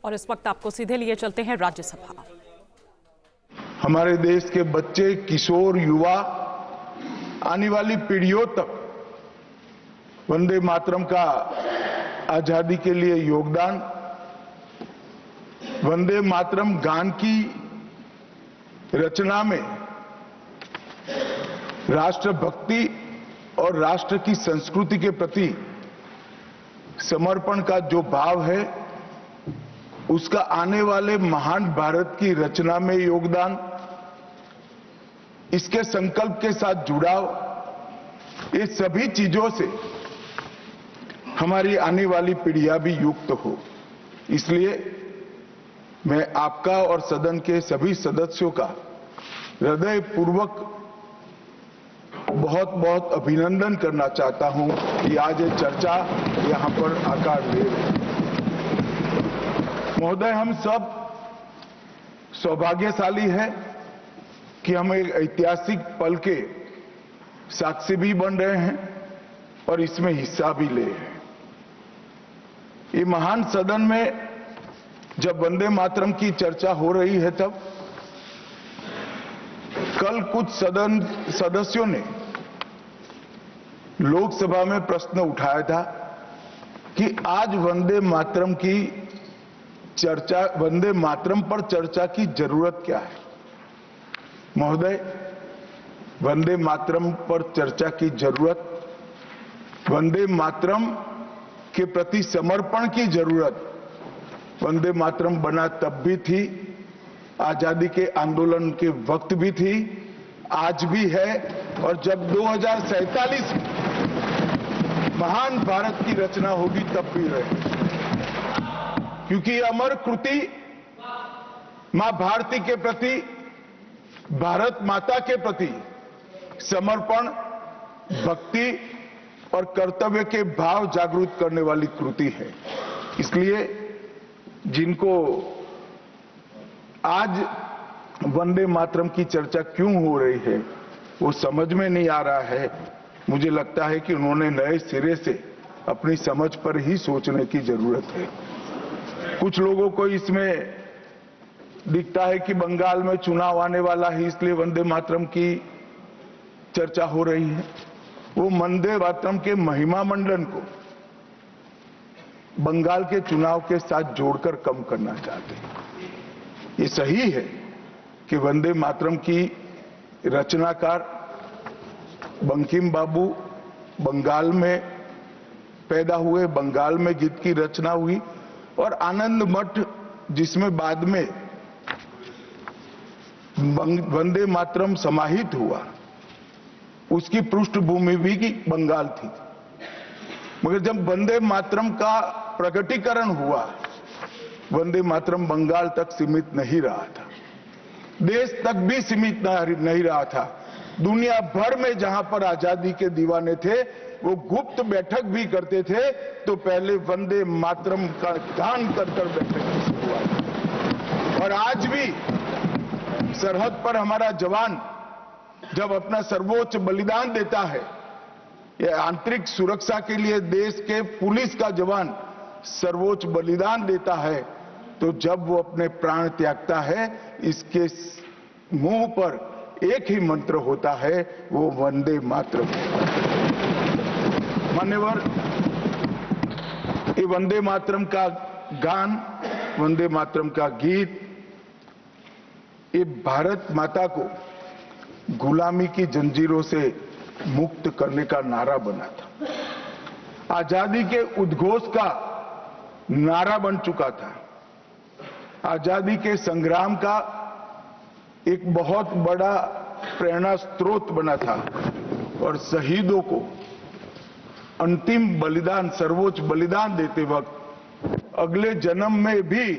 और इस वक्त आपको सीधे लिए चलते हैं राज्यसभा। हमारे देश के बच्चे, किशोर, युवा, आने वाली पीढ़ियों तक वंदे मातरम का आजादी के लिए योगदान, वंदे मातरम गान की रचना में राष्ट्रभक्ति और राष्ट्र की संस्कृति के प्रति समर्पण का जो भाव है, उसका आने वाले महान भारत की रचना में योगदान, इसके संकल्प के साथ जुड़ाव, ये सभी चीजों से हमारी आने वाली पीढ़ियां भी युक्त हो। इसलिए मैं आपका और सदन के सभी सदस्यों का हृदयपूर्वक बहुत बहुत अभिनंदन करना चाहता हूं कि आज ये चर्चा यहां पर आकार ले रही है। महोदय, हम सब सौभाग्यशाली हैं कि हम एक ऐतिहासिक पल के साक्षी भी बन रहे हैं और इसमें हिस्सा भी ले रहे हैं। ये महान सदन में जब वंदे मातरम की चर्चा हो रही है, तब कल कुछ सदन सदस्यों ने लोकसभा में प्रश्न उठाया था कि आज वंदे मातरम पर चर्चा की जरूरत क्या है। महोदय, वंदे मातरम पर चर्चा की जरूरत, वंदे मातरम के प्रति समर्पण की जरूरत वंदे मातरम बना तब भी थी, आजादी के आंदोलन के वक्त भी थी, आज भी है, और जब 2047 में महान भारत की रचना होगी तब भी रहे। क्योंकि अमर कृति मां भारती के प्रति, भारत माता के प्रति समर्पण, भक्ति और कर्तव्य के भाव जागृत करने वाली कृति है। इसलिए जिनको आज वंदे मातरम की चर्चा क्यों हो रही है वो समझ में नहीं आ रहा है। मुझे लगता है कि उन्होंने नए सिरे से अपनी समझ पर ही सोचने की जरूरत है। कुछ लोगों को इसमें दिखता है कि बंगाल में चुनाव आने वाला है, इसलिए वंदे मातरम की चर्चा हो रही है। वो वंदे मातरम के महिमा मंडन को बंगाल के चुनाव के साथ जोड़कर कम करना चाहते हैं। ये सही है कि वंदे मातरम की रचनाकार बंकिम बाबू बंगाल में पैदा हुए, बंगाल में गीत की रचना हुई, और आनंद मठ जिसमें बाद में वंदे मातरम समाहित हुआ, उसकी पृष्ठभूमि भी बंगाल थी। मगर जब वंदे मातरम का प्रकटीकरण हुआ, वंदे मातरम बंगाल तक सीमित नहीं रहा था, देश तक भी सीमित नहीं रहा था। दुनिया भर में जहां पर आजादी के दीवाने थे वो गुप्त बैठक भी करते थे, तो पहले वंदे मातरम का गान कर बैठक की शुरुआत। और आज भी सरहद पर हमारा जवान जब अपना सर्वोच्च बलिदान देता है, ये आंतरिक सुरक्षा के लिए देश के पुलिस का जवान सर्वोच्च बलिदान देता है, तो जब वो अपने प्राण त्यागता है, इसके मुंह पर एक ही मंत्र होता है, वो वंदे मातरम। मान्यवर, ये वंदे मातरम का गान, वंदे मातरम का गीत, ये भारत माता को गुलामी की जंजीरों से मुक्त करने का नारा बना था, आजादी के उद्घोष का नारा बन चुका था, आजादी के संग्राम का एक बहुत बड़ा प्रेरणा स्रोत बना था, और शहीदों को अंतिम बलिदान, सर्वोच्च बलिदान देते वक्त अगले जन्म में भी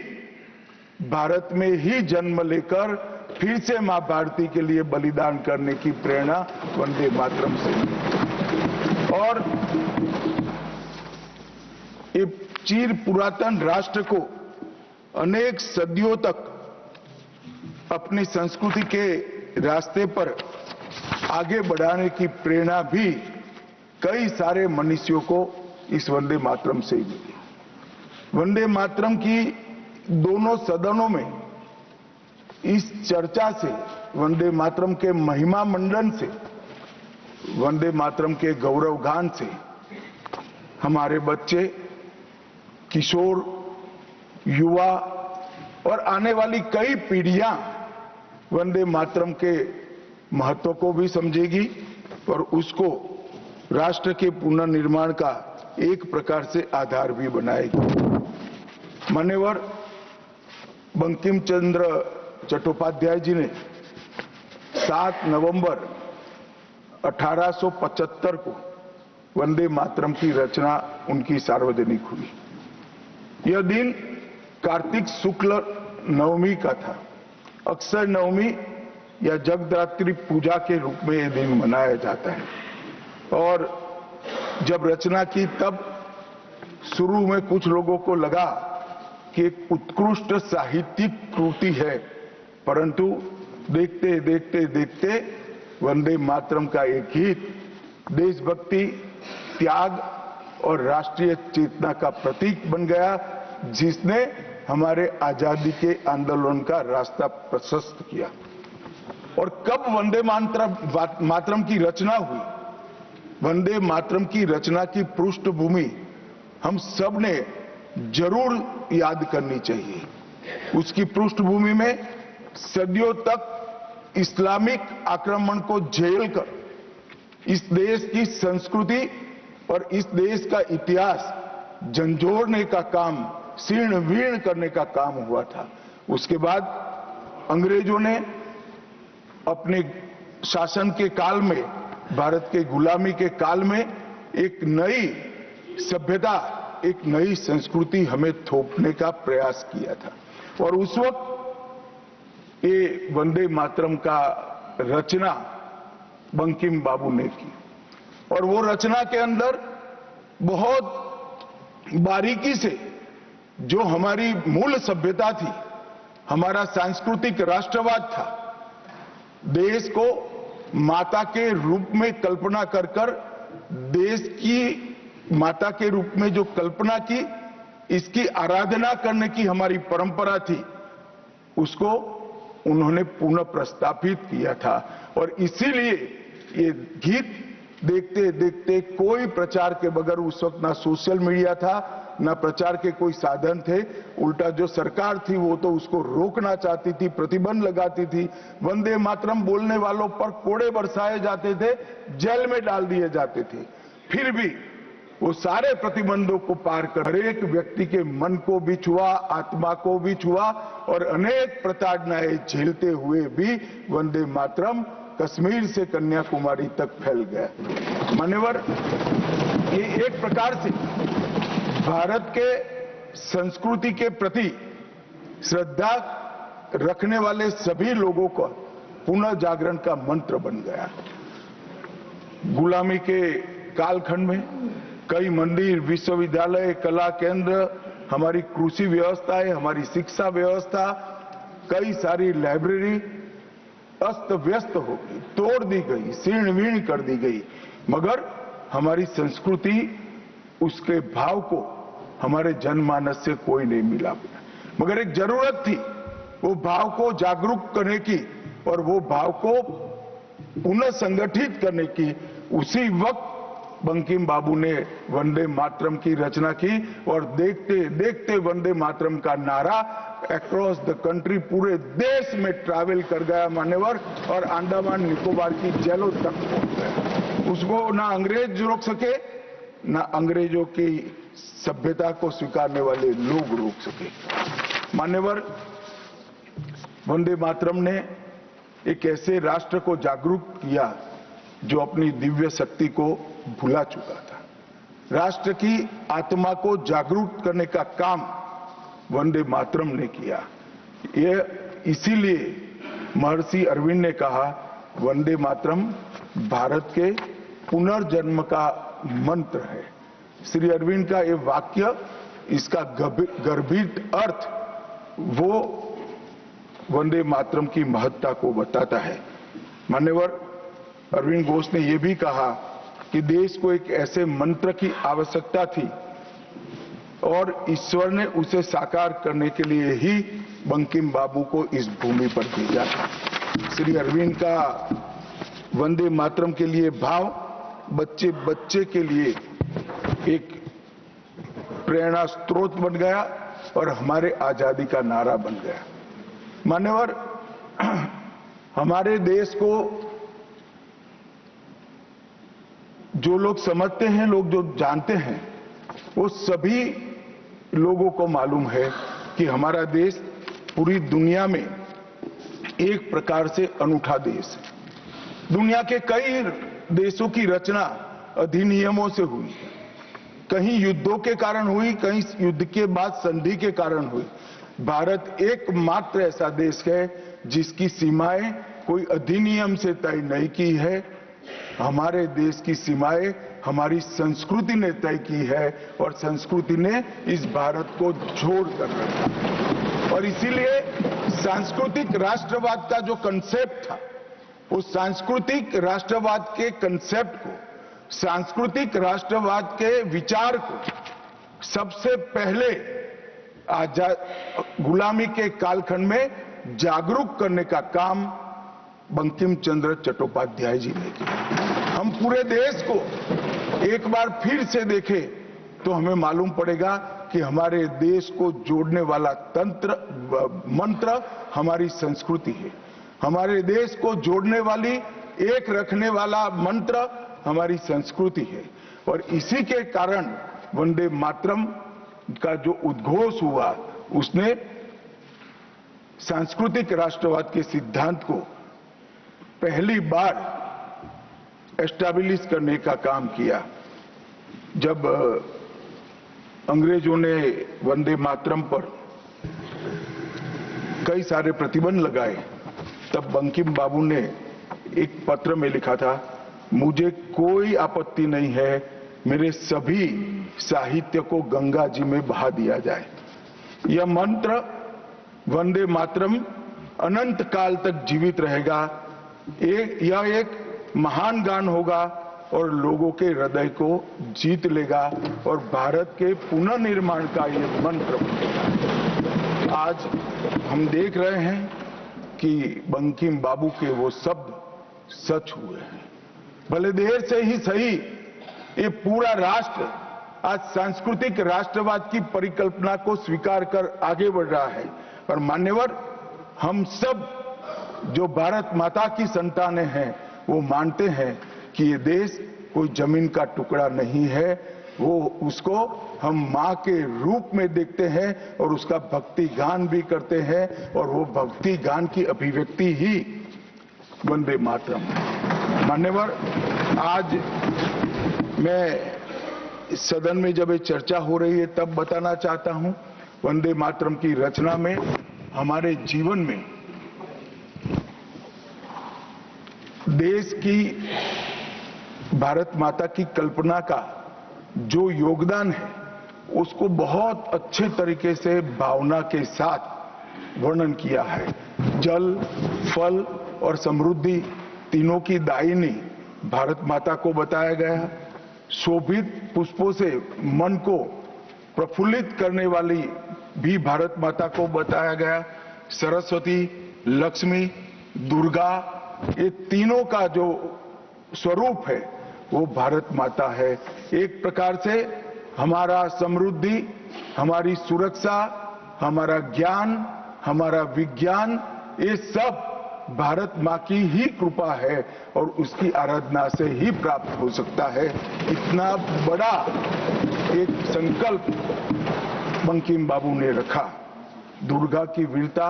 भारत में ही जन्म लेकर फिर से मां भारती के लिए बलिदान करने की प्रेरणा वंदे मातरम से मिली। और ये चिर पुरातन राष्ट्र को अनेक सदियों तक अपनी संस्कृति के रास्ते पर आगे बढ़ाने की प्रेरणा भी कई सारे मनुष्यों को इस वंदे मातरम से ही मिली। वंदे मातरम की दोनों सदनों में इस चर्चा से, वंदे मातरम के महिमा मंडन से, वंदे मातरम के गौरव गान से हमारे बच्चे, किशोर, युवा और आने वाली कई पीढ़ियां वंदे मातरम के महत्व को भी समझेगी और उसको राष्ट्र के पुनर्निर्माण का एक प्रकार से आधार भी बनाएगी। मान्यवर बंकिम चंद्र चट्टोपाध्याय जी ने 7 नवंबर 1875 को वंदे मातरम की रचना उनकी सार्वजनिक हुई। यह दिन कार्तिक शुक्ल नवमी का था। अक्षय नवमी या जगद्धात्री पूजा के रूप में यह दिन मनाया जाता है। और जब रचना की तब शुरू में कुछ लोगों को लगा कि एक उत्कृष्ट साहित्यिक कृति है, परंतु देखते देखते देखते वंदे मातरम का एक गीत देशभक्ति, त्याग और राष्ट्रीय चेतना का प्रतीक बन गया, जिसने हमारे आजादी के आंदोलन का रास्ता प्रशस्त किया। और कब वंदे मातरम की रचना हुई? वंदे मातरम की रचना की पृष्ठभूमि हम सब ने जरूर याद करनी चाहिए। उसकी पृष्ठभूमि में सदियों तक इस्लामिक आक्रमण को झेल कर इस देश की संस्कृति और इस देश का इतिहास झंझोड़ने का काम, शीर्ण वीर्ण करने का काम हुआ था। उसके बाद अंग्रेजों ने अपने शासन के काल में, भारत के गुलामी के काल में एक नई सभ्यता, एक नई संस्कृति हमें थोपने का प्रयास किया था। और उस वक्त ये वंदे मातरम का रचना बंकिम बाबू ने की और वो रचना के अंदर बहुत बारीकी से जो हमारी मूल सभ्यता थी, हमारा सांस्कृतिक राष्ट्रवाद था, देश को माता के रूप में कल्पना कर कर देश की माता के रूप में जो कल्पना की, इसकी आराधना करने की हमारी परंपरा थी, उसको उन्होंने पुनः प्रस्तापित किया था। और इसीलिए ये गीत देखते देखते कोई प्रचार के बगैर, उस वक्त ना सोशल मीडिया था, ना प्रचार के कोई साधन थे, उल्टा जो सरकार थी वो तो उसको रोकना चाहती थी, प्रतिबंध लगाती थी। वंदे मातरम बोलने वालों पर कोड़े बरसाए जाते थे, जेल में डाल दिए जाते थे। फिर भी वो सारे प्रतिबंधों को पार कर हर एक व्यक्ति के मन को भी छुआ, आत्मा को भी छुआ और अनेक प्रताड़नाएं झेलते हुए भी वंदे मातरम कश्मीर से कन्याकुमारी तक फैल गया। मान्यवर, ये एक प्रकार से भारत के संस्कृति के प्रति श्रद्धा रखने वाले सभी लोगों का पुनः जागरण का मंत्र बन गया। गुलामी के कालखंड में कई मंदिर, विश्वविद्यालय, कला केंद्र, हमारी कृषि व्यवस्था, हमारी शिक्षा व्यवस्था, कई सारी लाइब्रेरी अस्त व्यस्त हो गई, तोड़ दी गई, शीर्ण वीर्ण कर दी गई, मगर हमारी संस्कृति, उसके भाव को हमारे जनमानस से कोई नहीं मिला। मगर एक जरूरत थी वो भाव को जागरूक करने की और वो भाव को पुनः संगठित करने की। उसी वक्त बंकिम बाबू ने वंदे मातरम की रचना की और देखते देखते वंदे मातरम का नारा अक्रॉस द कंट्री, पूरे देश में ट्रैवल कर गया मान्यवर, और अंडमान निकोबार की जेलों तक पहुंच गया। उसको ना अंग्रेज रोक सके, ना अंग्रेजों की सभ्यता को स्वीकारने वाले लोग रोक सके। मान्यवर, वंदे मातरम ने एक ऐसे राष्ट्र को जागरूक किया जो अपनी दिव्य शक्ति को भुला चुका था। राष्ट्र की आत्मा को जागरूक करने का काम वंदे मातरम ने किया। यह इसीलिए महर्षि अरविंद ने कहा, वंदे मातरम भारत के पुनर्जन्म का मंत्र है। श्री अरविंद का ये वाक्य, इसका गर्भित अर्थ वो वंदे मातरम की महत्ता को बताता है। मान्यवर, अरविंद घोष ने यह भी कहा कि देश को एक ऐसे मंत्र की आवश्यकता थी और ईश्वर ने उसे साकार करने के लिए ही बंकिम बाबू को इस भूमि पर भेजा। श्री अरविंद का वंदे मातरम के लिए भाव बच्चे बच्चे के लिए एक प्रेरणा स्रोत बन गया और हमारे आजादी का नारा बन गया। मान्यवर, हमारे देश को जो लोग समझते हैं, लोग जो जानते हैं, वो सभी लोगों को मालूम है कि हमारा देश पूरी दुनिया में एक प्रकार से अनूठा देश है। दुनिया के कई देशों की रचना अधिनियमों से हुई, कहीं युद्धों के कारण हुई, कहीं युद्ध के बाद संधि के कारण हुई। भारत एकमात्र ऐसा देश है जिसकी सीमाएं कोई अधिनियम से तय नहीं की है। हमारे देश की सीमाएं हमारी संस्कृति ने तय की है और संस्कृति ने इस भारत को जोड़ कर रखा। और इसीलिए सांस्कृतिक राष्ट्रवाद का जो कंसेप्ट था, उस सांस्कृतिक राष्ट्रवाद के कंसेप्ट को, सांस्कृतिक राष्ट्रवाद के विचार को सबसे पहले गुलामी के कालखंड में जागरूक करने का काम बंकिम चंद्र चट्टोपाध्याय जी ने किया। हम पूरे देश को एक बार फिर से देखें तो हमें मालूम पड़ेगा कि हमारे देश को जोड़ने वाला मंत्र हमारी संस्कृति है। हमारे देश को जोड़ने वाली, एक रखने वाला मंत्र हमारी संस्कृति है। और इसी के कारण वंदे मातरम का जो उद्घोष हुआ, उसने सांस्कृतिक राष्ट्रवाद के सिद्धांत को पहली बार एस्टैब्लिश करने का काम किया। जब अंग्रेजों ने वंदे मातरम पर कई सारे प्रतिबंध लगाए, तब बंकिम बाबू ने एक पत्र में लिखा था, मुझे कोई आपत्ति नहीं है, मेरे सभी साहित्य को गंगा जी में बहा दिया जाए। यह मंत्र वंदे मातरम अनंत काल तक जीवित रहेगा। यह एक महान गान होगा और लोगों के हृदय को जीत लेगा और भारत के पुनर्निर्माण का यह मंत्र बनेगा। आज हम देख रहे हैं कि बंकिम बाबू के वो शब्द सच हुए हैं। भले देर से ही सही, ये पूरा राष्ट्र आज सांस्कृतिक राष्ट्रवाद की परिकल्पना को स्वीकार कर आगे बढ़ रहा है। और मान्यवर, हम सब जो भारत माता की संतानें हैं, वो मानते हैं कि ये देश कोई जमीन का टुकड़ा नहीं है, वो उसको हम मां के रूप में देखते हैं और उसका भक्ति गान भी करते हैं। और वो भक्ति गान की अभिव्यक्ति ही वंदे मातरम है। मान्यवर, आज मैं सदन में जब ये चर्चा हो रही है तब बताना चाहता हूं, वंदे मातरम की रचना में हमारे जीवन में देश की, भारत माता की कल्पना का जो योगदान है, उसको बहुत अच्छे तरीके से भावना के साथ वर्णन किया है। जल, फल और समृद्धि तीनों की दायिनी भारत माता को बताया गया। शोभित पुष्पों से मन को प्रफुल्लित करने वाली भी भारत माता को बताया गया। सरस्वती, लक्ष्मी, दुर्गा, ये तीनों का जो स्वरूप है वो भारत माता है। एक प्रकार से हमारा समृद्धि, हमारी सुरक्षा, हमारा ज्ञान, हमारा विज्ञान, ये सब भारत मां की ही कृपा है और उसकी आराधना से ही प्राप्त हो सकता है। इतना बड़ा एक संकल्प बंकिम बाबू ने रखा। दुर्गा की वीरता,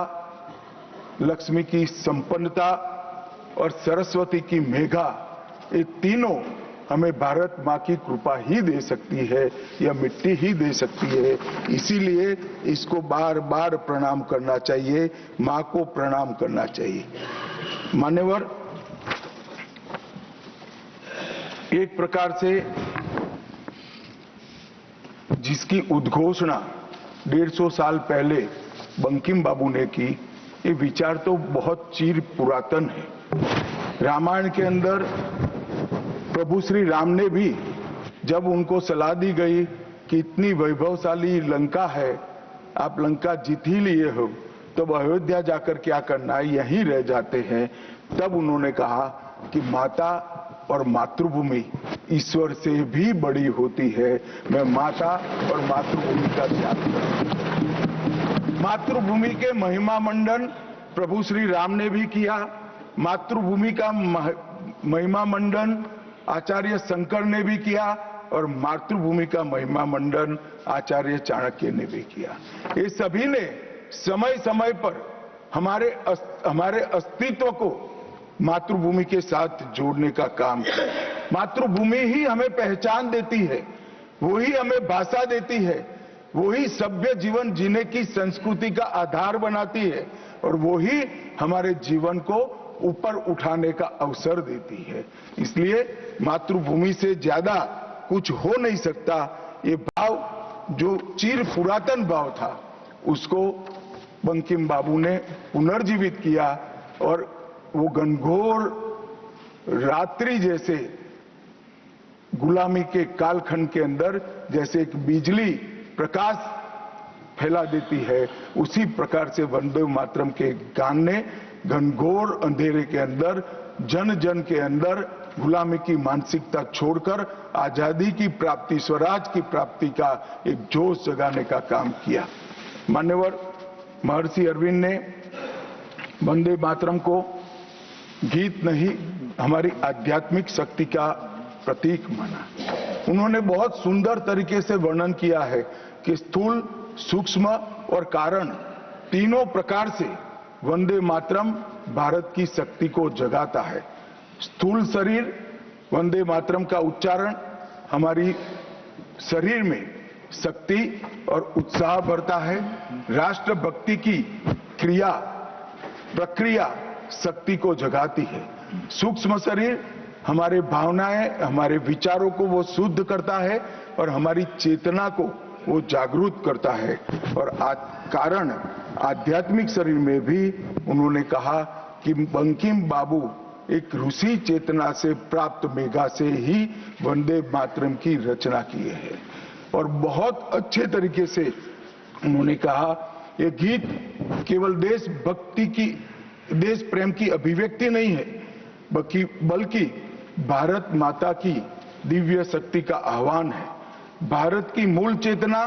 लक्ष्मी की संपन्नता और सरस्वती की मेघा, ये तीनों हमें भारत मां की कृपा ही दे सकती है, या मिट्टी ही दे सकती है। इसीलिए इसको बार बार प्रणाम करना चाहिए, मां को प्रणाम करना चाहिए। मान्यवर, एक प्रकार से जिसकी उद्घोषणा 150 साल पहले बंकिम बाबू ने की, ये विचार तो बहुत चिर पुरातन है। रामायण के अंदर प्रभु श्री राम ने भी, जब उनको सलाह दी गई कि इतनी वैभवशाली लंका है, आप लंका जीत ही लिए हो, तब अयोध्या जाकर क्या करना है, यहीं रह जाते हैं। तब उन्होंने कहा कि माता और मातृभूमि ईश्वर से भी बड़ी होती है, मैं माता और मातृभूमि का त्याग करूं। मातृभूमि के महिमा मंडन प्रभु श्री राम ने भी किया, मातृभूमि का महिमा मंडन आचार्य शंकर ने भी किया और मातृभूमि का महिमा मंडन आचार्य चाणक्य ने भी किया। ये सभी ने समय समय पर हमारे अस्तित्व को मातृभूमि के साथ जोड़ने का काम किया। मातृभूमि ही हमें पहचान देती है, वो ही हमें भाषा देती है, वो ही सभ्य जीवन जीने की संस्कृति का आधार बनाती है और वो ही हमारे जीवन को ऊपर उठाने का अवसर देती है। इसलिए मातृभूमि से ज्यादा कुछ हो नहीं सकता। ये भाव जो चिर पुरातन भाव था, उसको बंकिम बाबू ने पुनर्जीवित किया और वो घनघोर रात्रि जैसे गुलामी के कालखंड के अंदर जैसे एक बिजली प्रकाश फैला देती है, उसी प्रकार से वंदे मातरम के गान ने घनघोर अंधेरे के अंदर जन जन के अंदर गुलामी की मानसिकता छोड़कर आजादी की प्राप्ति, स्वराज की प्राप्ति का एक जोश जगाने का काम किया। मान्यवर महर्षि अरविंद ने वंदे मातरम को गीत नहीं, हमारी आध्यात्मिक शक्ति का प्रतीक माना। उन्होंने बहुत सुंदर तरीके से वर्णन किया है कि स्थूल, सूक्ष्म और कारण तीनों प्रकार से वंदे मातरम भारत की शक्ति को जगाता है। स्थूल शरीर वंदे मातरम का उच्चारण हमारी शरीर में शक्ति और उत्साह भरता है। राष्ट्रभक्ति की क्रिया प्रक्रिया शक्ति को जगाती है। सूक्ष्म शरीर हमारे भावनाएं, हमारे विचारों को वो शुद्ध करता है और हमारी चेतना को वो जागरूक करता है। और कारण आध्यात्मिक शरीर में भी उन्होंने कहा कि बंकिम बाबू एक ऋषि चेतना से प्राप्त मेघा से ही वंदे मातरम की रचना किए हैं। और बहुत अच्छे तरीके से उन्होंने कहा यह गीत केवल देशभक्ति की, देश प्रेम की अभिव्यक्ति नहीं है, बल्कि भारत माता की दिव्य शक्ति का आह्वान है। भारत की मूल चेतना,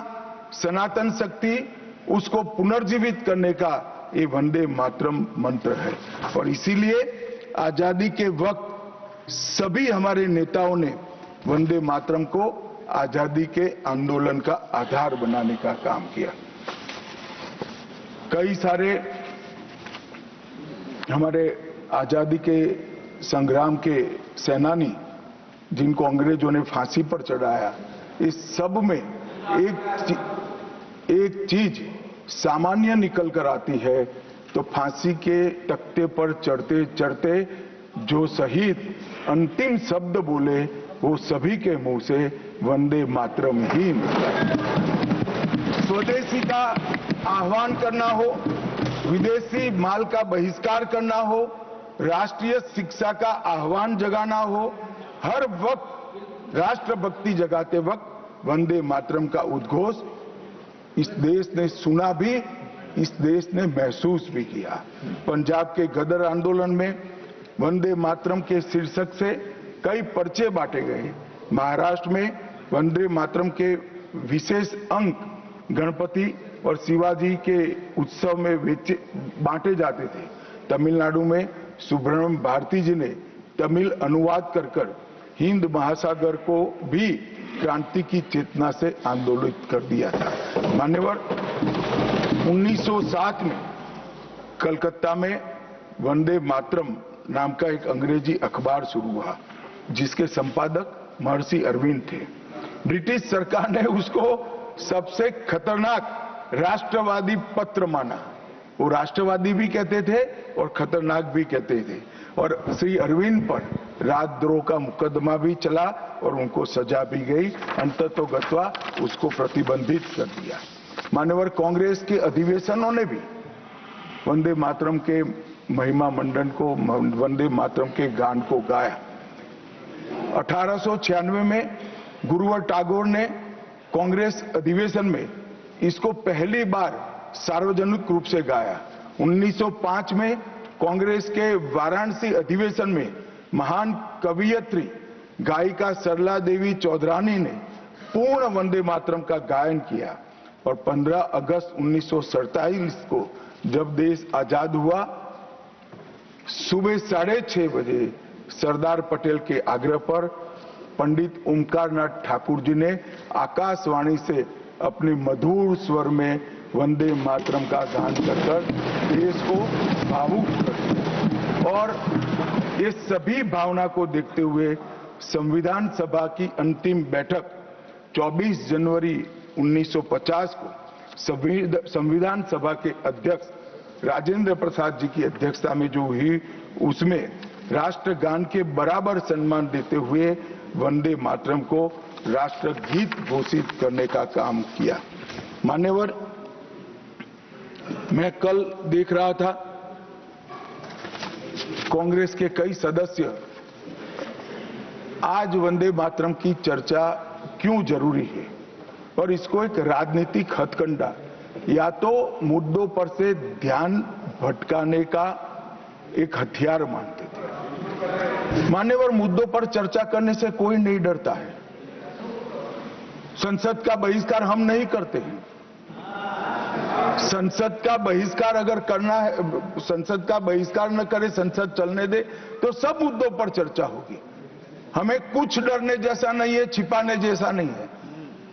सनातन शक्ति, उसको पुनर्जीवित करने का ये वंदे मातरम मंत्र है। और इसीलिए आजादी के वक्त सभी हमारे नेताओं ने वंदे मातरम को आजादी के आंदोलन का आधार बनाने का काम किया। कई सारे हमारे आजादी के संग्राम के सेनानी जिनको अंग्रेजों ने फांसी पर चढ़ाया, इस सब में एक चीज सामान्य निकल कर आती है, तो फांसी के तख्ते पर चढ़ते चढ़ते जो शहीद अंतिम शब्द बोले वो सभी के मुंह से वंदे मातरम ही निकला। स्वदेशी का आह्वान करना हो, विदेशी माल का बहिष्कार करना हो, राष्ट्रीय शिक्षा का आह्वान जगाना हो, हर वक्त राष्ट्रभक्ति जगाते वक्त वंदे मातरम का उद्घोष इस देश ने सुना भी, इस देश ने महसूस भी किया। पंजाब के गदर आंदोलन में वंदे मातरम के शीर्षक से कई पर्चे बांटे गए। महाराष्ट्र में वंदे मातरम के विशेष अंक गणपति और शिवाजी के उत्सव में बांटे जाते थे। तमिलनाडु में सुब्रह्मण्यम भारती जी ने तमिल अनुवाद कर हिंद महासागर को भी क्रांति की चेतना से आंदोलित कर दिया था। मान्यवर 1907 में कलकत्ता में वंदे मातरम नाम का एक अंग्रेजी अखबार शुरू हुआ, जिसके संपादक महर्षि अरविंद थे। ब्रिटिश सरकार ने उसको सबसे खतरनाक राष्ट्रवादी पत्र माना। वो राष्ट्रवादी भी कहते थे और खतरनाक भी कहते थे। और श्री अरविंद पर राजद्रोह का मुकदमा भी चला और उनको सजा भी गई। अंततोगत्वा उसको प्रतिबंधित कर दिया। मान्यवर कांग्रेस के अधिवेशनों ने भी वंदे मातरम के महिमा मंडन को, वंदे मातरम के गान को गाया। 1896 में गुरुवर टैगोर ने कांग्रेस अधिवेशन में इसको पहली बार सार्वजनिक रूप से गाया। 1905 में कांग्रेस के वाराणसी अधिवेशन में महान कवियत्री गायिका सरला देवी चौधरानी ने पूर्ण वंदे मातरम का गायन किया और 15 अगस्त 1947 को जब देश आजाद हुआ, सुबह 6:30 बजे सरदार पटेल के आग्रह पर पंडित ओमकारनाथ ठाकुर जी ने आकाशवाणी से अपने मधुर स्वर में वंदे मातरम का गान कर देश को भावुक कर दिया। और ये सभी भावना को देखते हुए संविधान सभा की अंतिम बैठक 24 जनवरी 1950 को संविधान सभा के अध्यक्ष राजेंद्र प्रसाद जी की अध्यक्षता में जो हुई, उसमें राष्ट्रगान के बराबर सम्मान देते हुए वंदे मातरम को राष्ट्रगीत घोषित करने का काम किया। मान्यवर, मैं कल देख रहा था कांग्रेस के कई सदस्य आज वंदे मातरम की चर्चा क्यों जरूरी है और इसको एक राजनीतिक हथकंडा या तो मुद्दों पर से ध्यान भटकाने का एक हथियार मानते थे। मान्यवर, मुद्दों पर चर्चा करने से कोई नहीं डरता है। संसद का बहिष्कार हम नहीं करते हैं। संसद का बहिष्कार अगर करना है, संसद का बहिष्कार न करे, संसद चलने दे, तो सब मुद्दों पर चर्चा होगी। हमें कुछ डरने जैसा नहीं है, छिपाने जैसा नहीं है।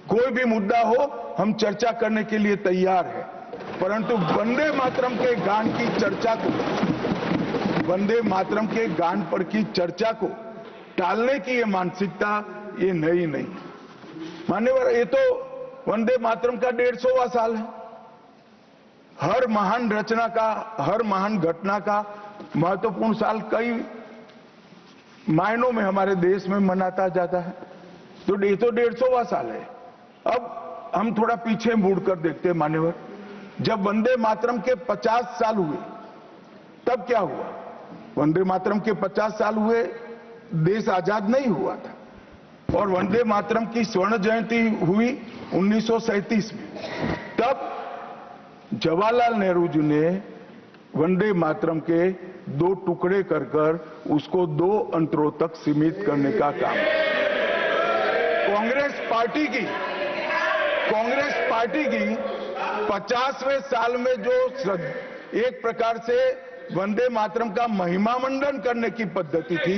कोई भी मुद्दा हो, हम चर्चा करने के लिए तैयार है। परंतु वंदे मातरम के गान की चर्चा को, वंदे मातरम के गान पर की चर्चा को टालने की ये मानसिकता ये नई नहीं। मान्यवर, ये तो वंदे मातरम का 150वां साल है। हर महान रचना का, हर महान घटना का महत्वपूर्ण साल कई मायनों में हमारे देश में मनाता जाता है। तो ये तो 150वां साल है। अब हम थोड़ा पीछे मुड़कर देखते हैं। मान्यवर, जब वंदे मातरम के 50 साल हुए तब क्या हुआ? वंदे मातरम के 50 साल हुए, देश आजाद नहीं हुआ था। और वंदे मातरम की स्वर्ण जयंती हुई 1937 में। तब जवाहरलाल नेहरू जी ने वंदे मातरम के 2 टुकड़े कर उसको 2 अंतरों तक सीमित करने का काम। कांग्रेस पार्टी की 50वें साल में जो एक प्रकार से वंदे मातरम का महिमा मंडन करने की पद्धति थी,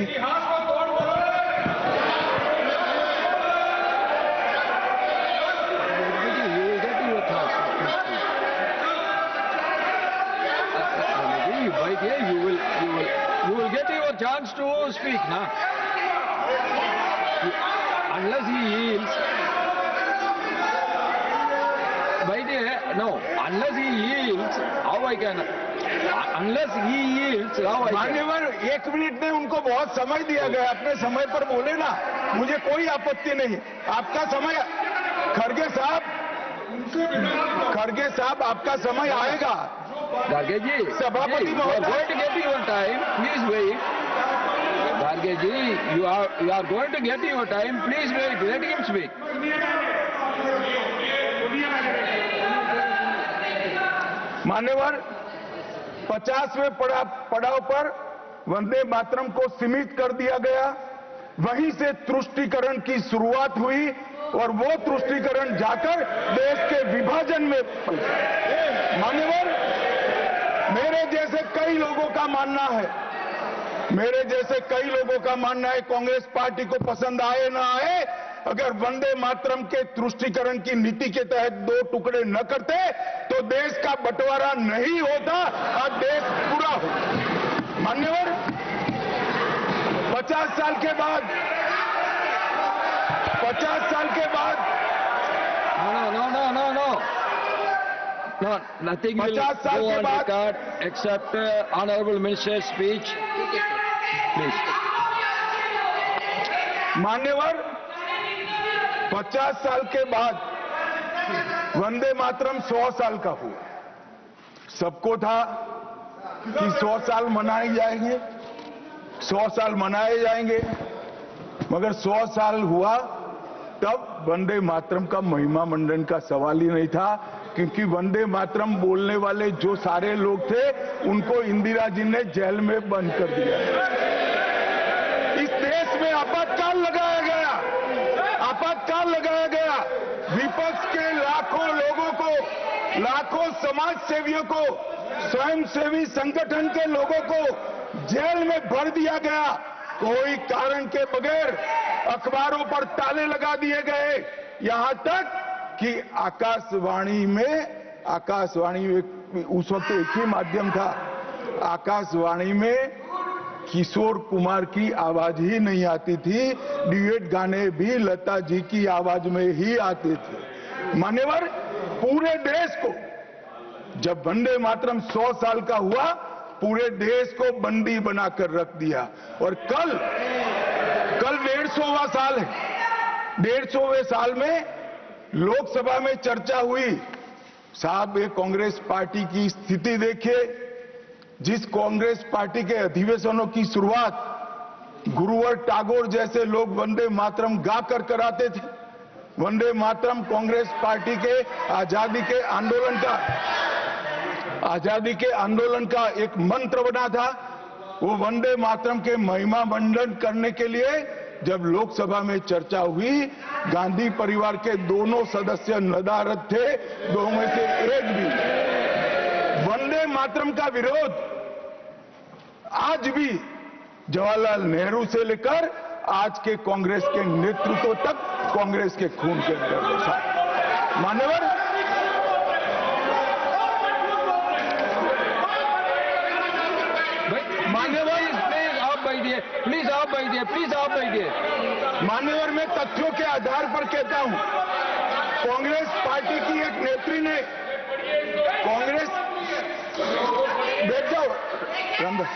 you will get your chance to speak now. Unless he yields, unless he yields, how I can? Unless he yields, how I can? मान्यवर, 1 मिनट में उनको बहुत समय दिया गया, अपने समय पर बोले ना, मुझे कोई आपत्ति नहीं। आपका समय, खड़गे साहब आपका समय आएगा। Garge ji, सभापति you are going to get your time. Please wait. Garge ji, you are going to get your time. Please wait. Let him speak. मान्यवर, 50वें पड़ाव पर वंदे मातरम को सीमित कर दिया गया। वहीं से तुष्टीकरण की शुरुआत हुई और वो तुष्टीकरण जाकर देश के विभाजन में पहुंचा। मान्यवर, मेरे जैसे कई लोगों का मानना है, कांग्रेस पार्टी को पसंद आए ना आए, अगर वंदे मातरम के तुष्टीकरण की नीति के तहत 2 टुकड़े न करते तो देश का बंटवारा नहीं होता और देश पूरा होता। मान्यवर, 50 साल के बाद No, nothing will go on record except Honorable Minister's speech. Please. मान्यवर, 50 साल के बाद वंदे मातरम 100 साल का हुआ। सबको था कि 100 साल मनाए जाएंगे, 100 साल मनाए जाएंगे, मगर 100 साल हुआ तब वंदे मातरम का महिमा मंडन का सवाल ही नहीं था, क्योंकि वंदे मातरम बोलने वाले जो सारे लोग थे उनको इंदिरा जी ने जेल में बंद कर दिया। इस देश में आपातकाल लगाया गया, आपातकाल लगाया गया। विपक्ष के लाखों लोगों को, लाखों समाज सेवियों को, स्वयंसेवी संगठन के लोगों को जेल में भर दिया गया। कोई कारण के बगैर अखबारों पर ताले लगा दिए गए। यहां तक कि आकाशवाणी उस वक्त एक ही माध्यम था, आकाशवाणी में किशोर कुमार की आवाज ही नहीं आती थी, ड्यूएट गाने भी लता जी की आवाज में ही आते थे। मान्यवर, पूरे देश को जब वंदे मातरम 100 साल का हुआ, पूरे देश को बंदी बनाकर रख दिया। और कल 150वां साल है। 150वें साल में लोकसभा में चर्चा हुई। साहब, ये कांग्रेस पार्टी की स्थिति देखिए। जिस कांग्रेस पार्टी के अधिवेशनों की शुरुआत गुरुवर टागोर जैसे लोग वंदे मातरम गाकर कराते थे। वंदे मातरम कांग्रेस पार्टी के आजादी के आंदोलन का एक मंत्र बना था। वो वंदे मातरम के महिमा मंडन करने के लिए जब लोकसभा में चर्चा हुई, गांधी परिवार के दोनों सदस्य नदारद थे, दो में से एक भी। वंदे मातरम का विरोध आज भी जवाहरलाल नेहरू से लेकर आज के कांग्रेस के नेतृत्व तक कांग्रेस के खून के अंदर बसा। मान्यवर, प्लीज आप बैठिए। मान्यवर, मैं तथ्यों के आधार पर कहता हूं, कांग्रेस पार्टी की एक नेत्री ने कांग्रेस बैठ जाओ रामदास।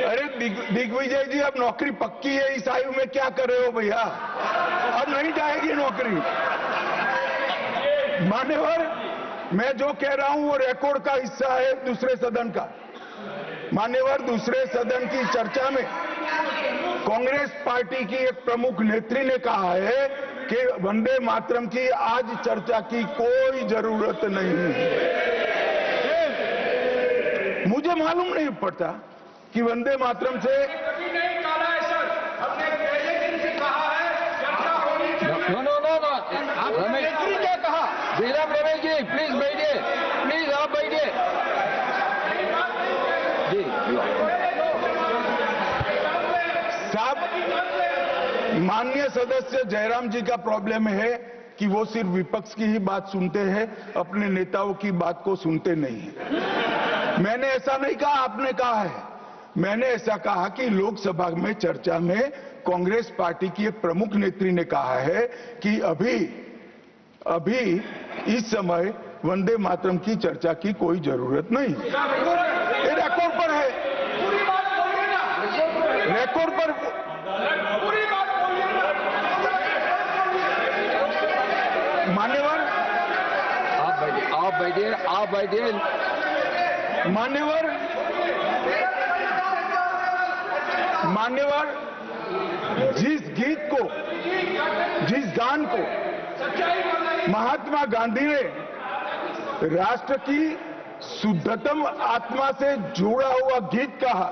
अरे दिग्विजय जी, अब नौकरी पक्की है इस आयु में, क्या कर रहे हो भैया? अब नहीं जाएगी नौकरी। मान्यवर, मैं जो कह रहा हूं वो रिकॉर्ड का हिस्सा है दूसरे सदन का। मान्यवर, दूसरे सदन की चर्चा में कांग्रेस पार्टी की एक प्रमुख नेत्री ने कहा है कि वंदे मातरम की आज चर्चा की कोई जरूरत नहीं है। मुझे मालूम नहीं पड़ता कि वंदे मातरम से क्या कहा? जयराम रमेश जी, प्लीज बैठिए, प्लीज आप बैठिए जी। साहब, माननीय सदस्य जयराम जी का प्रॉब्लम है कि वो सिर्फ विपक्ष की ही बात सुनते हैं, अपने नेताओं की बात को सुनते नहीं है। मैंने ऐसा नहीं कहा, आपने कहा है। मैंने ऐसा कहा कि लोकसभा में चर्चा में कांग्रेस पार्टी की एक प्रमुख नेत्री ने कहा है कि अभी इस समय वंदे मातरम की चर्चा की कोई जरूरत नहीं। ये रिकॉर्ड पर है, रिकॉर्ड पर। मान्यवर, आप बैठिए। मान्यवर, जिस गीत को, जिस गान को महात्मा गांधी ने राष्ट्र की शुद्धतम आत्मा से जुड़ा हुआ गीत कहा,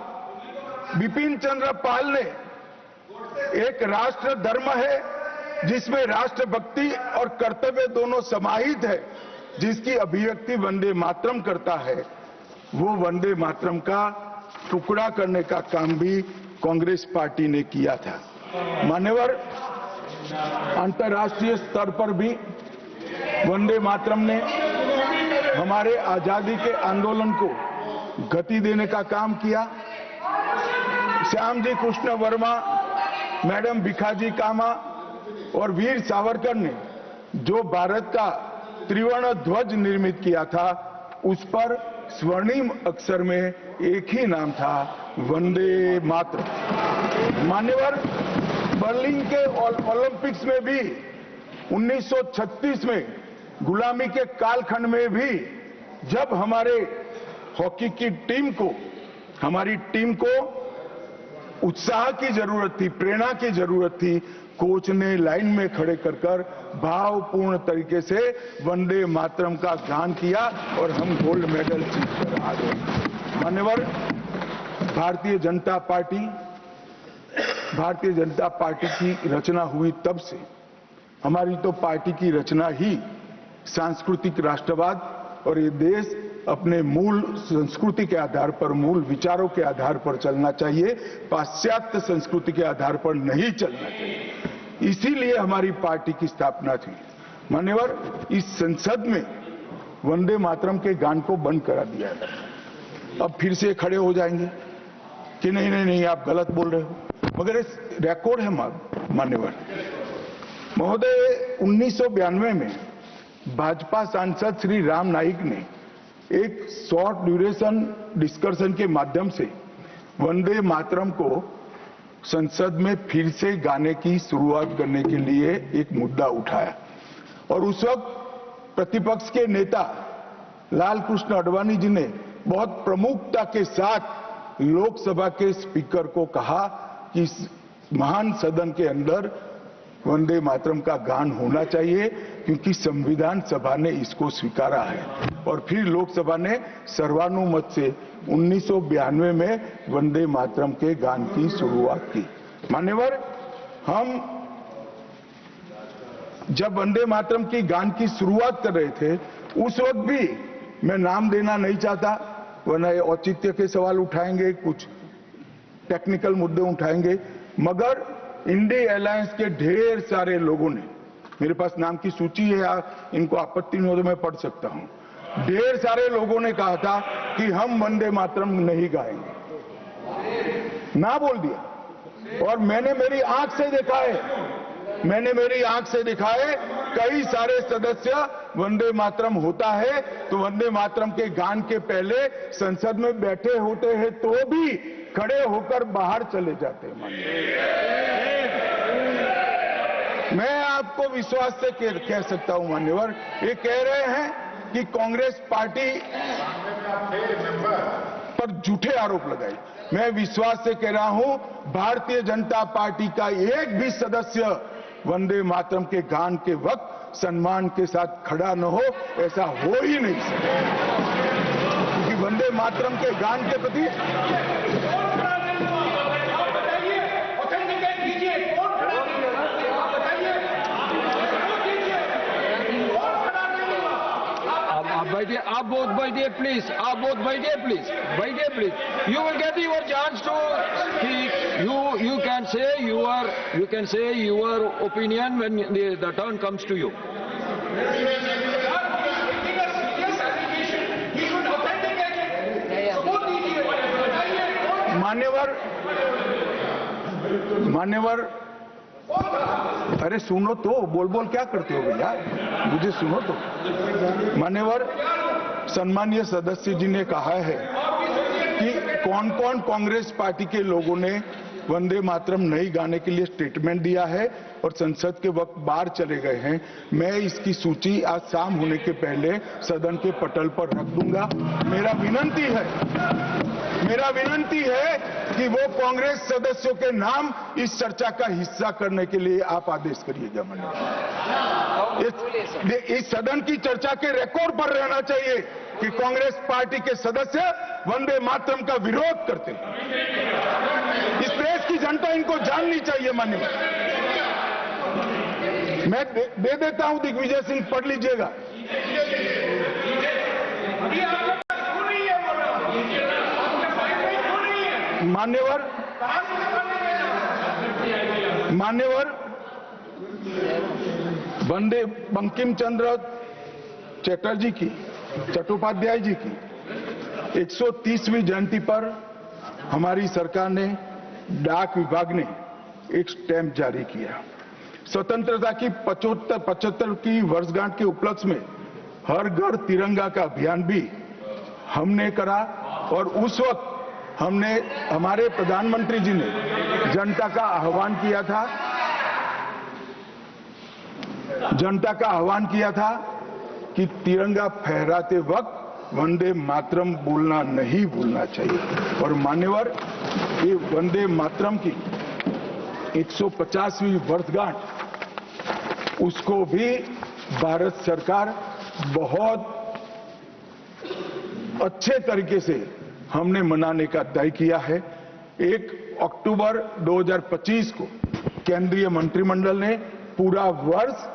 बिपिन चंद्र पाल ने एक राष्ट्र धर्म है जिसमें राष्ट्रभक्ति और कर्तव्य दोनों समाहित है, जिसकी अभिव्यक्ति वंदे मातरम करता है, वो वंदे मातरम का टुकड़ा करने का काम भी कांग्रेस पार्टी ने किया था। मान्यवर, अंतर्राष्ट्रीय स्तर पर भी वंदे मातरम ने हमारे आजादी के आंदोलन को गति देने का काम किया। श्यामजी कृष्ण वर्मा, मैडम भिखाजी कामा और वीर सावरकर ने जो भारत का त्रिवर्ण ध्वज निर्मित किया था, उस पर स्वर्णिम अक्षर में एक ही नाम था, वंदे मातरम। मान्यवर, बर्लिन के ओलंपिक्स में भी 1936 में गुलामी के कालखंड में भी जब हमारे हॉकी की टीम को उत्साह की जरूरत थी, प्रेरणा की जरूरत थी। कोच ने लाइन में खड़े कर भावपूर्ण तरीके से वंदे मातरम का गान किया और हम गोल्ड मेडल जीतकर आ गए। मान्यवर, भारतीय जनता पार्टी की रचना हुई तब से हमारी तो पार्टी की रचना ही सांस्कृतिक राष्ट्रवाद और ये देश अपने मूल संस्कृति के आधार पर, मूल विचारों के आधार पर चलना चाहिए, पाश्चात्य संस्कृति के आधार पर नहीं चलना चाहिए। इसीलिए हमारी पार्टी की स्थापना थी। मान्यवर, इस संसद में वंदे मातरम के गान को बंद करा दिया है। अब फिर से खड़े हो जाएंगे कि नहीं नहीं नहीं आप गलत बोल रहे हो, मगर इस रिकॉर्ड है मान्यवर महोदय। 1992 में भाजपा सांसद श्री राम नाईक ने एक शॉर्ट ड्यूरेशन डिस्कशन के माध्यम से वंदे मातरम को संसद में फिर से गाने की शुरुआत करने के लिए एक मुद्दा उठाया और उस वक्त प्रतिपक्ष के नेता लाल कृष्ण आडवाणी जी ने बहुत प्रमुखता के साथ लोकसभा के स्पीकर को कहा कि इस महान सदन के अंदर वंदे मातरम का गान होना चाहिए, क्योंकि संविधान सभा ने इसको स्वीकारा है। और फिर लोकसभा ने सर्वानुमत से 1992 में वंदे मातरम के गान की शुरुआत की। मान्यवर, हम जब वंदे मातरम की गान की शुरुआत कर रहे थे उस वक्त भी, मैं नाम देना नहीं चाहता वरना औचित्य के सवाल उठाएंगे, कुछ टेक्निकल मुद्दे उठाएंगे, मगर इंडिया अलायंस के ढेर सारे लोगों ने, मेरे पास नाम की सूची है, इनको आपत्ति नहीं हो तो मैं पढ़ सकता हूं, ढेर सारे लोगों ने कहा था कि हम वंदे मातरम नहीं गाएंगे, ना बोल दिया। और मैंने मेरी आंख से देखा है, कई सारे सदस्य वंदे मातरम होता है तो वंदे मातरम के गान के पहले संसद में बैठे होते हैं तो भी खड़े होकर बाहर चले जाते हैं। मैं आपको विश्वास से कह सकता हूं मान्यवर, ये कह रहे हैं कि कांग्रेस पार्टी पर झूठे आरोप लगाए। मैं विश्वास से कह रहा हूं, भारतीय जनता पार्टी का एक भी सदस्य वंदे मातरम के गान के वक्त सम्मान के साथ खड़ा न हो, ऐसा हो ही नहीं सकता, क्योंकि वंदे मातरम के गान के प्रति बैठिए, आप बोथ बैठिए प्लीज, आप बोथ बैठिए प्लीज, बैठिए please. You will get your chance to speak. You can say your opinion when the turn comes to you. मान्यवर, अरे सुनो तो, बोल बोल क्या करते हो भैया, मुझे सुनो तो। मान्यवर, सम्मानीय सदस्य जी ने कहा है कि कौन कौन कांग्रेस पार्टी के लोगों ने वंदे मातरम नहीं गाने के लिए स्टेटमेंट दिया है और संसद के वक्त बाहर चले गए हैं। मैं इसकी सूची आज शाम होने के पहले सदन के पटल पर रख दूंगा। मेरा विनंती है कि वो कांग्रेस सदस्यों के नाम इस चर्चा का हिस्सा करने के लिए आप आदेश करिएगा। इस सदन की चर्चा के रिकॉर्ड पर रहना चाहिए कि कांग्रेस पार्टी के सदस्य वंदे मातरम का विरोध करते हैं। इस देश की जनता इनको जाननी चाहिए। मान्यवर, मैं दे देता हूं, दिग्विजय सिंह पढ़ लीजिएगा। मान्यवर, वंदे बंकिम चंद्र चटर्जी की, चट्टोपाध्याय जी की 130वीं जयंती पर हमारी सरकार ने, डाक विभाग ने एक स्टैंप जारी किया। स्वतंत्रता की 75 की वर्षगांठ के उपलक्ष्य में हर घर तिरंगा का अभियान भी हमने करा और उस वक्त हमारे प्रधानमंत्री जी ने जनता का आह्वान किया था कि तिरंगा फहराते वक्त वंदे मातरम बोलना नहीं भूलना चाहिए। और मान्यवर, ये वंदे मातरम की 150वीं वर्षगांठ, उसको भी भारत सरकार बहुत अच्छे तरीके से हमने मनाने का तय किया है। 1 अक्टूबर 2025 को केंद्रीय मंत्रिमंडल ने पूरा वर्ष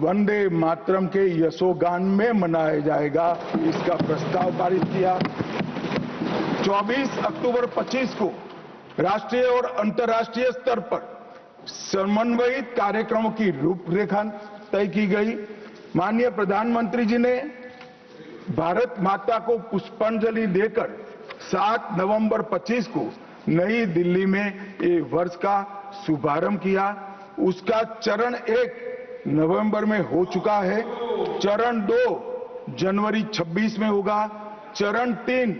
वंदे मातरम के यशोगान में मनाया जाएगा, इसका प्रस्ताव पारित किया। 24 अक्टूबर 25 को राष्ट्रीय और अंतर्राष्ट्रीय स्तर पर समन्वयित कार्यक्रमों की रूपरेखा तय की गई। माननीय प्रधानमंत्री जी ने भारत माता को पुष्पांजलि देकर 7 नवंबर 25 को नई दिल्ली में ये वर्ष का शुभारंभ किया। उसका चरण 1 नवंबर में हो चुका है, चरण 2 जनवरी 26 में होगा, चरण 3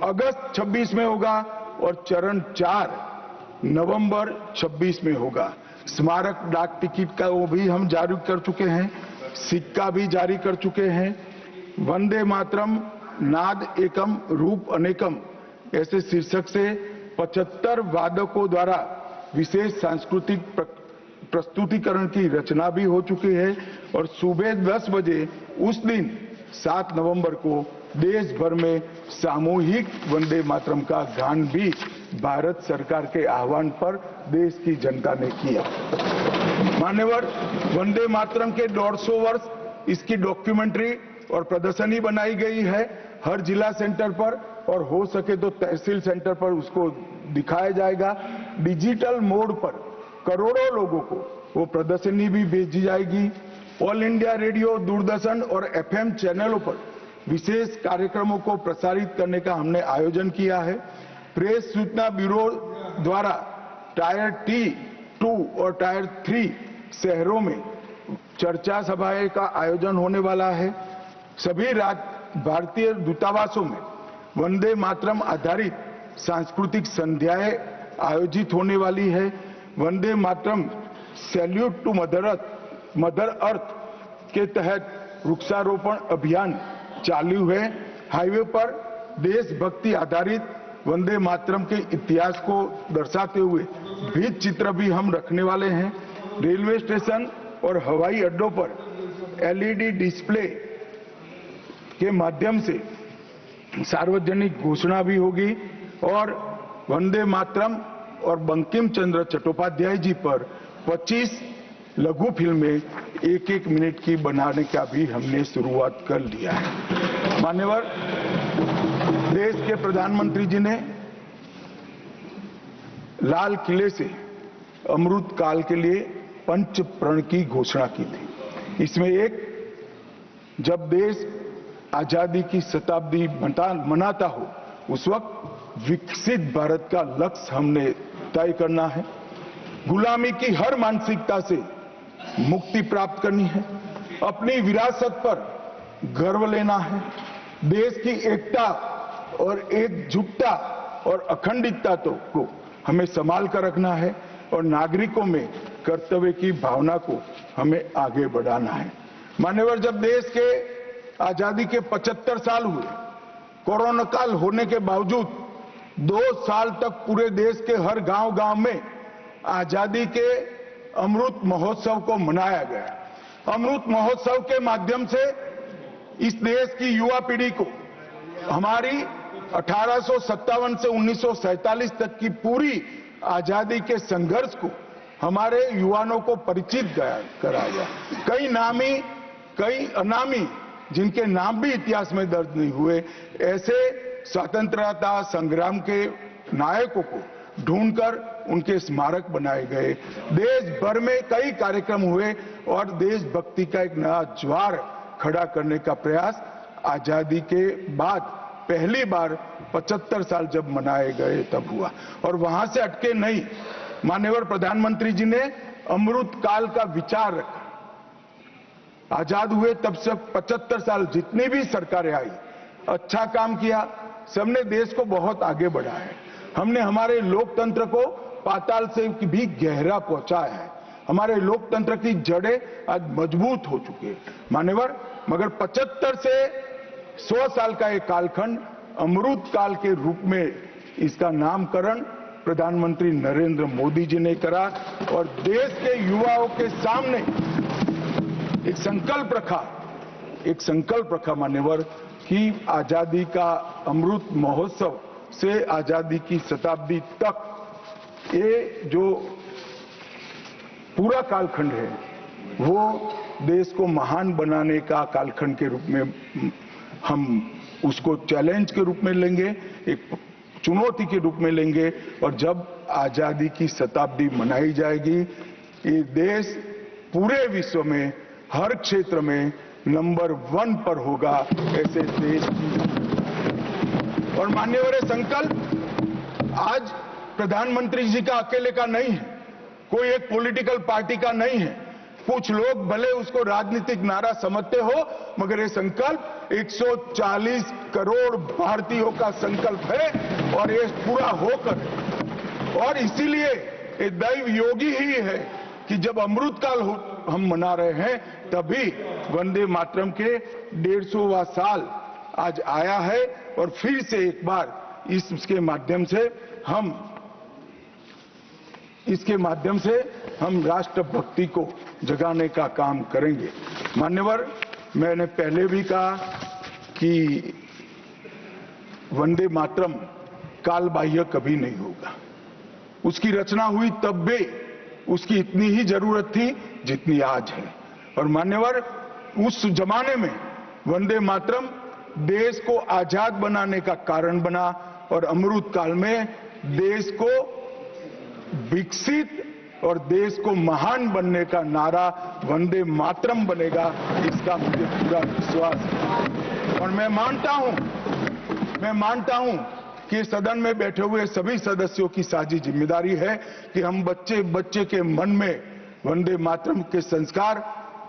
अगस्त 26 में होगा और चरण 4 नवंबर 26 में होगा। स्मारक डाक टिकट का वो भी हम जारी कर चुके हैं, सिक्का भी जारी कर चुके हैं। वंदे मातरम नाद एकम रूप अनेकम ऐसे शीर्षक से 75 वादकों द्वारा विशेष सांस्कृतिक प्रस्तुतिकरण की रचना भी हो चुकी है और सुबह 10 बजे उस दिन 7 नवंबर को देश भर में सामूहिक वंदे मातरम का गान भी भारत सरकार के आह्वान पर देश की जनता ने किया। मान्यवर, वंदे मातरम के 150 वर्ष इसकी डॉक्यूमेंट्री और प्रदर्शनी बनाई गई है हर जिला सेंटर पर, और हो सके तो तहसील सेंटर पर उसको दिखाया जाएगा। डिजिटल मोड पर करोड़ों लोगों को वो प्रदर्शनी भी भेजी जाएगी। ऑल इंडिया रेडियो, दूरदर्शन और FM चैनलों पर विशेष कार्यक्रमों को प्रसारित करने का हमने आयोजन किया है। प्रेस सूचना ब्यूरो द्वारा टायर T2 और टायर 3 शहरों में चर्चा सभाएं का आयोजन होने वाला है। सभी भारतीय दूतावासों में वंदे मातरम आधारित सांस्कृतिक संध्याएं आयोजित होने वाली है। Vande Mataram salute to mother earth के तहत वृक्षारोपण अभियान चालू है। हाईवे पर देशभक्ति आधारित वंदे मातरम के इतिहास को दर्शाते हुए भित्ति चित्र भी हम रखने वाले हैं। रेलवे स्टेशन और हवाई अड्डों पर LED डिस्प्ले के माध्यम से सार्वजनिक घोषणा भी होगी और वंदे मातरम और बंकिम चंद्र चट्टोपाध्याय जी पर 25 लघु फिल्में 1-1 मिनट की बनाने का भी हमने शुरुआत कर लिया है। मान्यवर, देश के प्रधानमंत्री जी ने लाल किले से अमृत काल के लिए पंच प्रण की घोषणा की थी। इसमें एक, जब देश आजादी की शताब्दी मनाता हो उस वक्त विकसित भारत का लक्ष्य हमने तय करना है। गुलामी की हर मानसिकता से मुक्ति प्राप्त करनी है। अपनी विरासत पर गर्व लेना है। देश की एकता और एकजुटता और अखंडितता को हमें संभाल कर रखना है और नागरिकों में कर्तव्य की भावना को हमें आगे बढ़ाना है। मान्यवर, जब देश के आजादी के 75 साल हुए, कोरोना काल होने के बावजूद 2 साल तक पूरे देश के हर गांव-गांव में आजादी के अमृत महोत्सव को मनाया गया। अमृत महोत्सव के माध्यम से इस देश की युवा पीढ़ी को हमारी 1857 से 1947 तक की पूरी आजादी के संघर्ष को हमारे युवाओं को परिचित कराया। कई नामी, कई अनामी, जिनके नाम भी इतिहास में दर्ज नहीं हुए, ऐसे स्वतंत्रता संग्राम के नायकों को ढूंढकर उनके स्मारक बनाए गए। देश भर में कई कार्यक्रम हुए और देशभक्ति का एक नया ज्वार खड़ा करने का प्रयास आजादी के बाद पहली बार 75 साल जब मनाए गए तब हुआ। और वहां से अटके नहीं, माननीय प्रधानमंत्री जी ने अमृत काल का विचार रखा। आजाद हुए तब से 75 साल जितनी भी सरकारें आई, अच्छा काम किया, सबने देश को बहुत आगे बढ़ाया है। हमने हमारे लोकतंत्र को पाताल से भी गहरा पहुंचाया है। हमारे लोकतंत्र की जड़ें आज मजबूत हो चुकी है। मान्यवर, मगर 75 से 100 साल का एक कालखंड अमृत काल के रूप में इसका नामकरण प्रधानमंत्री नरेंद्र मोदी जी ने करा और देश के युवाओं के सामने एक संकल्प रखा मान्यवर कि आजादी का अमृत महोत्सव से आजादी की शताब्दी तक ये जो पूरा कालखंड है वो देश को महान बनाने का कालखंड के रूप में हम उसको चैलेंज के रूप में लेंगे, एक चुनौती के रूप में लेंगे और जब आजादी की शताब्दी मनाई जाएगी ये देश पूरे विश्व में हर क्षेत्र में नंबर 1 पर होगा। ऐसे देश की और मान्यवर संकल्प आज प्रधानमंत्री जी का अकेले का नहीं है, कोई एक पॉलिटिकल पार्टी का नहीं है। कुछ लोग भले उसको राजनीतिक नारा समझते हो मगर ये संकल्प 140 करोड़ भारतीयों का संकल्प है और ये पूरा होकर और इसीलिए ये दैव योगी ही है कि जब अमृतकाल हम मना रहे हैं तभी वंदे मातरम के 150वां साल आज आया है और फिर से एक बार इसके माध्यम से हम राष्ट्रभक्ति को जगाने का काम करेंगे। मान्यवर, मैंने पहले भी कहा कि वंदे मातरम कालबाह्य कभी नहीं होगा। उसकी रचना हुई तब भी उसकी इतनी ही जरूरत थी जितनी आज है और मान्यवर उस जमाने में वंदे मातरम देश को आजाद बनाने का कारण बना और अमृत काल में देश को विकसित और देश को महान बनने का नारा वंदे मातरम बनेगा, इसका मुझे पूरा विश्वास है। और मैं मानता हूं कि सदन में बैठे हुए सभी सदस्यों की साझी जिम्मेदारी है कि हम बच्चे के मन में वंदे मातरम के संस्कार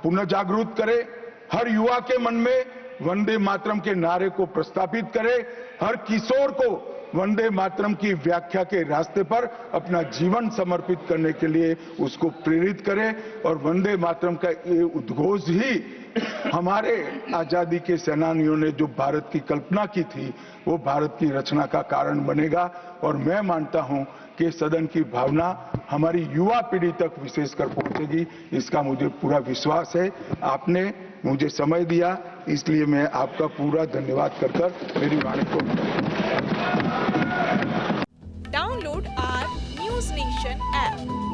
पुनः जागृत करें, हर युवा के मन में वंदे मातरम के नारे को प्रस्थापित करें, हर किशोर को वंदे मातरम की व्याख्या के रास्ते पर अपना जीवन समर्पित करने के लिए उसको प्रेरित करें और वंदे मातरम का ये उद्घोष ही हमारे आजादी के सेनानियों ने जो भारत की कल्पना की थी वो भारत की रचना का कारण बनेगा। और मैं मानता हूं कि सदन की भावना हमारी युवा पीढ़ी तक विशेषकर पहुंचेगी, इसका मुझे पूरा विश्वास है। आपने मुझे समय दिया इसलिए मैं आपका पूरा धन्यवाद कर मेरी वाणी को Download our News Nation app